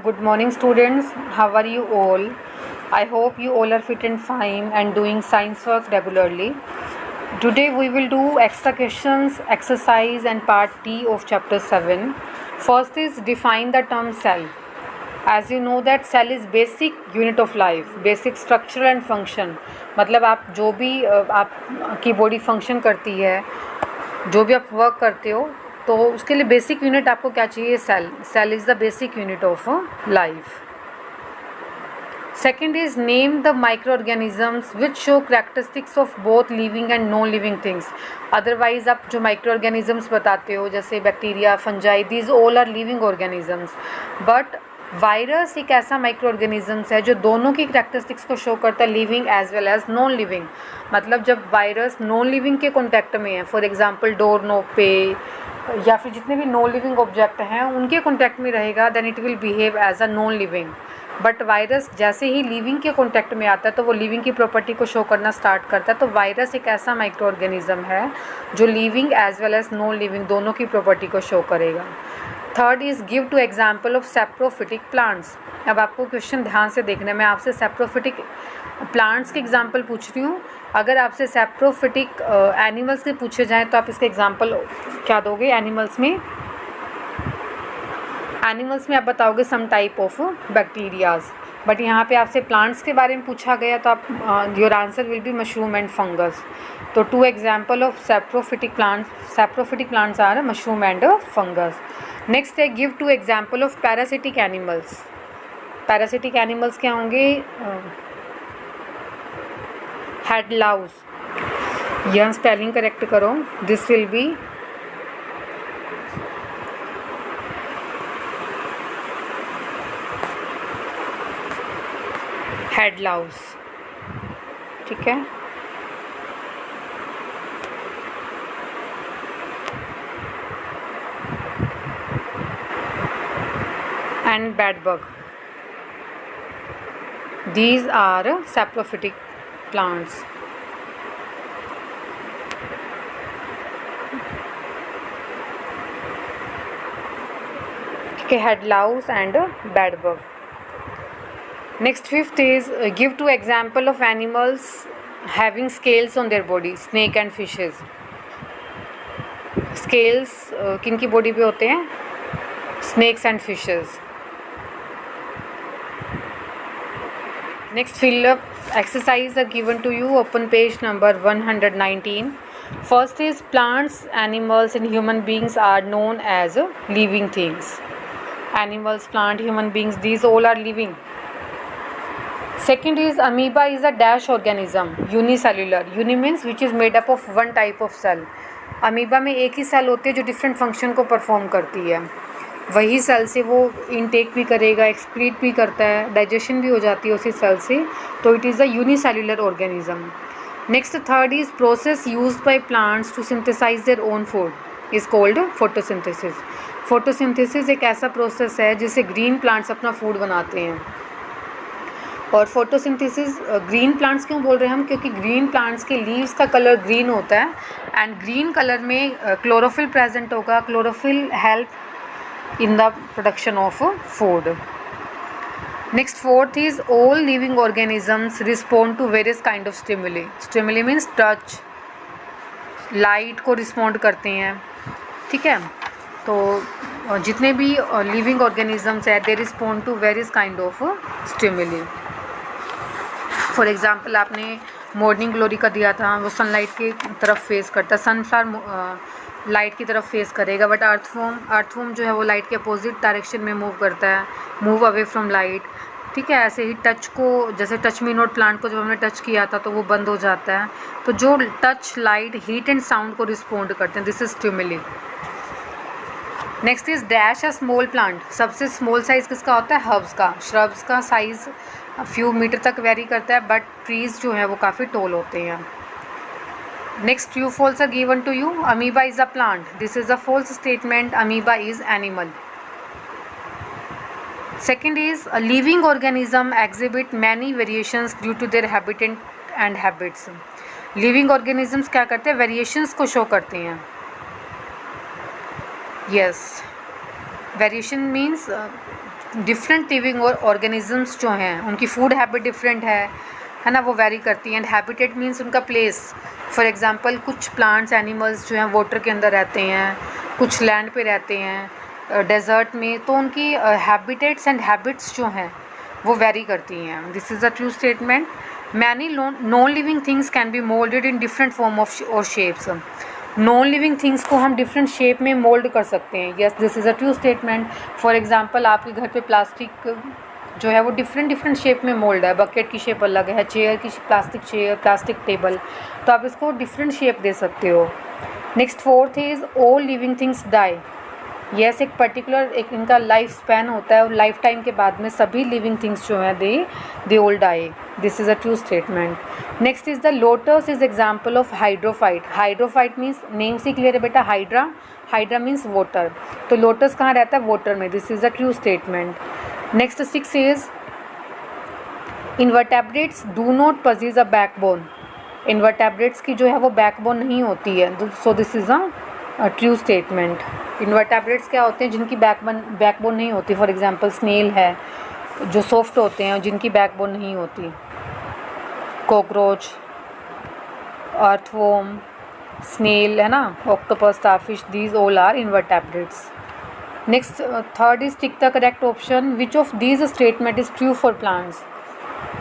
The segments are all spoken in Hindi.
Good morning, students. How are you all? I hope you all are fit and fine and doing science work regularly. Today we will do extra questions, exercise and part D of chapter 7. First is define the term cell. As you know that cell is basic unit of life, basic structure and function. मतलब आप जो भी आपकी बॉडी फंक्शन करती है, जो भी आप वर्क करते हो, तो उसके लिए बेसिक यूनिट आपको क्या चाहिए? Cell. Cell is the basic unit of life. Second is name the micro organisms which show characteristics of both living and non living things. Otherwise आप जो माइक्रो ऑर्गेनिजम्स बताते हो जैसे bacteria, fungi, these all are living organisms. But virus एक ऐसा माइक्रो ऑर्गेनिजम्स है जो दोनों की कैरेक्टरिस्टिक्स को शो करता है, living as well as non living. मतलब जब वायरस नॉन लिविंग के कॉन्टैक्ट में है, फॉर एग्जांपल डोर नोब पे या फिर जितने भी नॉन लिविंग ऑब्जेक्ट हैं उनके कॉन्टैक्ट में रहेगा, then it will behave as a non living. But virus जैसे ही लिविंग के कॉन्टैक्ट में आता है तो वो लिविंग की प्रॉपर्टी को शो करना स्टार्ट करता है. तो वायरस एक ऐसा माइक्रो ऑर्गेनिज्म है जो living as well as non living दोनों की प्रॉपर्टी को शो करेगा. Third is give to example of saprophytic plants. अब आपको क्वेश्चन ध्यान से देखना है, मैं आपसे सैप्रोफिटिक प्लांट्स के एग्जाम्पल पूछ रही हूँ. अगर आपसे सैप्रोफिटिक एनिमल्स के पूछे जाएँ तो आप इसके एग्जाम्पल क्या दोगे? एनिमल्स में आप बताओगे some type of bacterias. But यहाँ पे आपसे प्लांट्स के बारे में पूछा गया तो आप your answer will be mushroom and fungus. तो two example of saprophytic plants are mushroom and fungus. Next है give to example of parasitic animals. Parasitic animals क्या होंगे? हेडलाउस. यह स्पेलिंग करेक्ट करो. This will be head louse. ठीक है. And bedbug. These are saprophytic plants. Okay, headlouse and bedbug. Next, fifth is give two example of animals having scales on their body. Snake and fishes. Scales किन की बॉडी पे होते हैं? Snakes and fishes. Next, fill up exercise are given to you. Open page number 119. First is plants, animals and human beings are known as living things. Animals, plant, human beings, these all are living. Second is amoeba is a dash organism, unicellular. Uni means which is made up of one type of cell. Amoeba में एक ही सेल होती है जो डिफरेंट फंक्शन को परफॉर्म करती है. वही सेल से वो इनटेक भी करेगा, एक्सक्रीट भी करता है, डाइजेशन भी हो जाती है उसी सेल से. तो it is a unicellular organism. Next third is process used by plants to synthesise their own food is called photosynthesis. Photosynthesis एक ऐसा प्रोसेस है जिससे ग्रीन प्लांट्स अपना फूड बनाते हैं. और फोटोसिंथेसिस ग्रीन प्लांट्स क्यों बोल रहे हैं हम? क्योंकि ग्रीन प्लांट्स के लीव्स का कलर ग्रीन होता है एंड ग्रीन कलर में क्लोरोफिल प्रेजेंट होगा. Chlorophyll help in the production of food. Next, fourth is all living organisms respond to various kind of stimuli. Stimuli means touch, light को respond करते हैं. ठीक है. तो जितने भी living organisms है they respond to various kind of stimuli. For example आपने मॉर्निंग ग्लोरी का दिया था, वो सनलाइट की तरफ फेस करता है. सनफ्लावर लाइट की तरफ फेस करेगा, बट अर्थवॉर्म जो है वो लाइट के अपोजिट डायरेक्शन में मूव करता है, मूव अवे फ्रॉम लाइट. ठीक है. ऐसे ही टच को, जैसे टच मी नॉट प्लांट को जब हमने टच किया था तो वो बंद हो जाता है. तो जो touch, light, heat and sound को रिस्पॉन्ड करते हैं, this is stimuli. Next is dash a small plant. सबसे स्मॉल साइज़ किसका होता है? हर्ब्स का. श्रब्स का साइज़ फ्यू मीटर तक वेरी करता है, बट ट्रीज़ जो है वो काफ़ी टॉल होते हैं. Next, true false are given to you. Amoeba is a plant. This is a false statement. Amoeba is animal. Second is a living organism exhibit many variations due to their habitat and habits. Living organisms क्या करते हैं? Variations को show करते हैं. Yes, variation means different living और ऑर्गेनिजम्स जो हैं उनकी फूड हैबिट डिफरेंट है ना, वो वेरी करती हैं। एंड हैबिटेट मीन्स उनका प्लेस। फॉर एग्जांपल कुछ प्लांट्स एनिमल्स जो हैं वाटर के अंदर रहते हैं, कुछ लैंड पे रहते हैं, डेजर्ट में, तो उनकी हैबिटेट्स एंड हैबिट्स जो हैं वो वेरी करती हैं। This is a true statement. Many non living things can be moulded in different form of और शेप्स। नॉन लिविंग थिंग्स को हम डिफरेंट शेप में मोल्ड कर सकते हैं। Yes, this is a true statement. For example आपके घर पे प्लास्टिक जो है वो डिफरेंट शेप में मोल्ड है। बकेट की शेप अलग है, चेयर की प्लास्टिक चेयर, प्लास्टिक टेबल, तो आप इसको डिफरेंट शेप दे सकते हो। Next fourth is all living things die. Yes, एक पर्टिकुलर एक इनका लाइफ स्पैन होता है और लाइफ टाइम के बाद में सभी लिविंग थिंग्स जो हैं they all die. This is a true statement. Next is the lotus is example of hydrophyte. Hydrophyte means name से क्लियर है बेटा, हाइड्रा, हाइड्रा मीन्स वाटर, तो लोटस कहाँ रहता है, वाटर में। This is a true statement. Next 6 is invertebrates do not possess a backbone. Invertebrates की जो है वो बैकबोन नहीं होती है, so this is a true statement. Invertebrates क्या होते हैं, जिनकी बैकबोन नहीं होती। फॉर एग्जांपल स्नेल है जो सॉफ्ट होते हैं, जिनकी बैकबोन नहीं होती। कॉकरोच, अर्थवॉर्म, स्नेल है ना, octopus, starfish, these all are invertebrates. Next third is tick the correct option. Which of these statement is true for plants.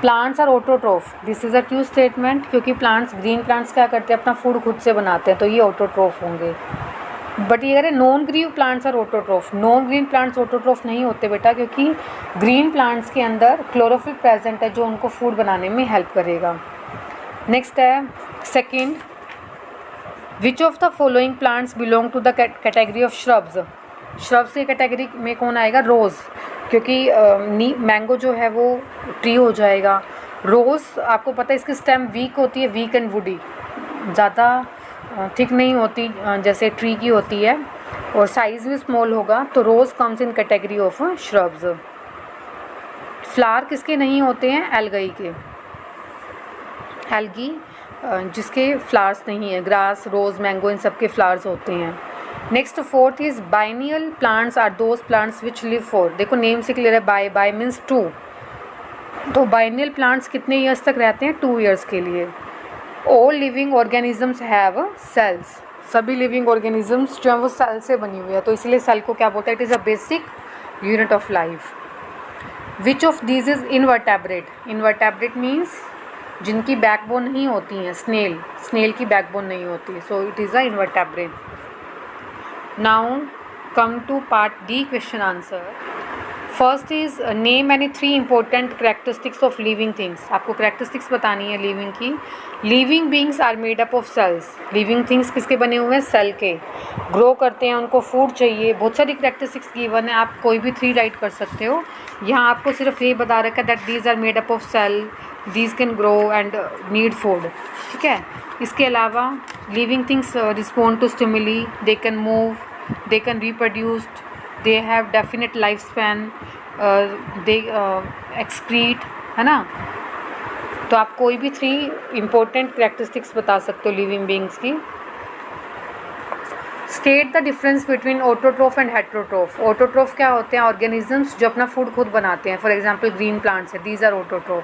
Plants are autotroph. This is a true statement, क्योंकि प्लांट्स, ग्रीन प्लांट्स क्या करते हैं, अपना फूड खुद से बनाते हैं, तो ये ऑटोट्रोफ होंगे। बट ये कह non green plants are autotroph. Non green plants autotroph नहीं होते बेटा, क्योंकि ग्रीन प्लांट्स के अंदर क्लोरोफिल प्रेजेंट है जो उनको फूड बनाने में हेल्प करेगा। नेक्स्ट है second, which of the following plants belong to the category of shrubs. Shrubs की कैटेगरी में कौन आएगा, रोज़, क्योंकि मैंगो जो है वो ट्री हो जाएगा। रोज़ आपको पता है इसकी स्टेम वीक होती है, वीक एंड वुडी, ज़्यादा थिक नहीं होती जैसे ट्री की होती है, और साइज़ भी स्मॉल होगा, तो rose comes in category of shrubs. Flower किसके नहीं होते हैं, एल्गी के। एल्गी जिसके फ्लावर्स नहीं है, ग्रास, रोज़, मैंगो, इन सब के फ्लावर्स होते हैं। Next fourth is biennial plants are those plants which live for. देखो नेम से क्लियर है, बाय मीन्स 2, तो बाइनियल प्लांट्स कितने ईयर्स तक रहते हैं, 2 ईयर्स के लिए। All living organisms have cells. सभी लिविंग ऑर्गेनिजम्स जो हैं वो सेल से बनी हुई है, तो इसलिए सेल को क्या बोलते हैं, it is a basic unit of life. Which of these is invertebrate. Invertebrate means जिनकी बैकबोन नहीं होती हैं, स्नेल की बैकबोन नहीं होती, so it is a invertebrate. Now come to part D, question answer. First is name any 3 important characteristics of living things. आपको करेक्टरिस्टिक्स बतानी है लिविंग की। Living beings are made up of cells. Living things किसके बने हुए हैं, सेल के। ग्रो करते हैं, उनको फूड चाहिए, बहुत सारी करेक्टरिस्टिक्स गिवन है, आप कोई भी 3 राइट कर सकते हो। यहाँ आपको सिर्फ ये बता रखा है that these are made up of cell, these can grow and need food, ठीक है। इसके अलावा living things respond to stimuli, they can move, they can reproduce, they have definite lifespan, they excrete, है ना। तो आप कोई भी 3 important characteristics बता सकते हो लिविंग बींग्स की। State the difference between autotroph and heterotroph. Autotroph क्या होते हैं, ऑर्गेनिजम्स जो अपना फूड खुद बनाते हैं। फॉर एग्जांपल ग्रीन प्लांट्स है, these are autotroph.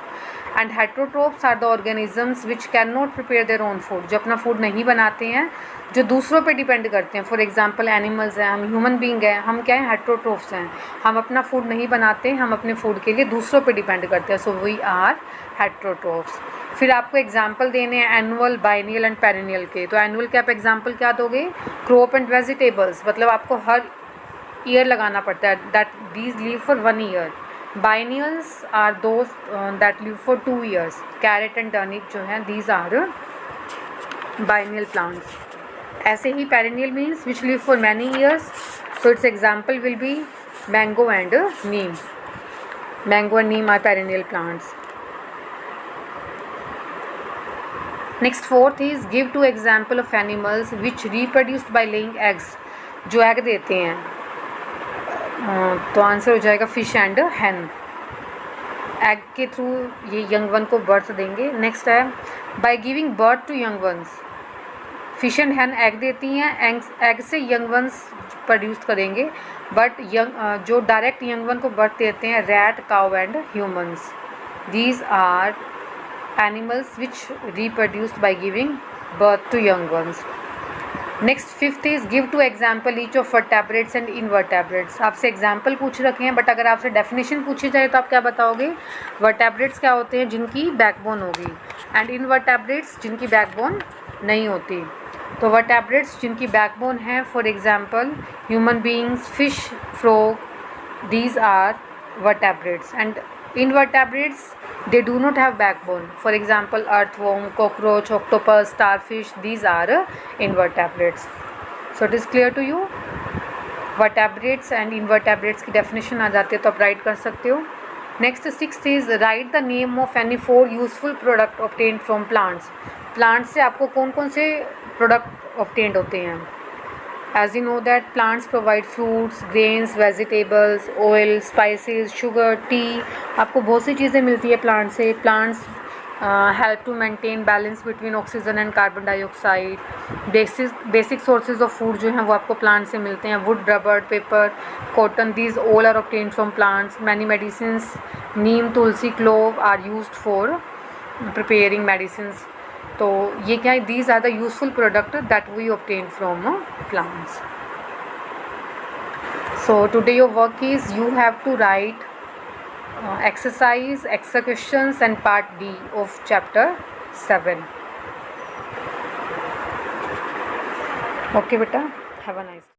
And heterotrophs are the organisms which can not prepare their own food, जो अपना फूड नहीं बनाते हैं, जो दूसरों पे डिपेंड करते हैं। फॉर एग्जांपल एनिमल्स हैं, हम ह्यूमन बींग हैं, हम क्या हैं, हेट्रोट्रोफ्स हैं। हम अपना फूड नहीं बनाते, हम अपने फूड के लिए दूसरों पे डिपेंड करते हैं, सो वी आर हेट्रोट्रोफ्स। फिर आपको एग्जाम्पल देने हैं एनुअल, बाइनियल एंड पेरिनियल के। तो एनुअल के आप एग्जाम्पल क्या दोगे, क्रॉप एंड वेजिटेबल्स, मतलब आपको हर ईयर लगाना पड़ता है, that these live for 1 year. Biennials are those that live for 2 years. Carrot and turnip जो हैं, दीज आर बाइनियल प्लांट्स। ऐसे ही perennial means which live for many years, so its example will be mango and neem. Mango and neem are perennial plants. Next fourth is give 2 example of animals which reproduced by laying eggs, जो एग देते हैं। तो आंसर हो जाएगा फिश एंड हैन। एग के थ्रू ये यंग वन को बर्थ देंगे। नेक्स्ट है by giving birth to young ones. Fish and hen egg देती हैं, एग से यंग वंस प्रोड्यूस करेंगे, बट जो डायरेक्ट यंग वन को बर्थ देते हैं rat, cow and humans. These are animals which reproduced by giving birth to young ones. Next fifth is give to example each of vertebrates and invertebrates. आपसे एग्जाम्पल पूछ रखे हैं, बट अगर आपसे डेफिनेशन पूछी जाए तो आप क्या बताओगे? वर्टेब्रेट्स क्या होते हैं? जिनकी बैकबोन होगी, एंड इनवर्टेब्रेट्स जिनकी बैकबोन नहीं होती. तो वर्टेब्रेट्स जिनकी बैकबोन है, for example human beings, fish, frog, these are vertebrates. And invertebrates, they do not have backbone. For example, earthworm, cockroach, octopus, starfish, these are invertebrates. So it is clear to you. vertebrates and invertebrates की definition आ जाती है तो आप write कर सकते हो. Next sixth is write the name of any 4 useful product obtained from plants. plants से आपको कौन कौन से product obtained होते हैं? As you know that plants provide fruits, grains, vegetables, oil, spices, sugar, tea. आपको बहुत सी चीज़ें मिलती है प्लांट से. Plants help to maintain balance between oxygen and carbon dioxide. Basic sources of food जो हैं वो आपको प्लांट से मिलते हैं. wood, rubber, paper, cotton, these all are obtained from plants. Many medicines, neem, tulsi, clove are used for preparing medicines. तो ये क्या है? These are the useful product that we obtain from plants. So today your work is you have to write exercise, extra questions and part D of chapter 7. Okay beta, have a nice day.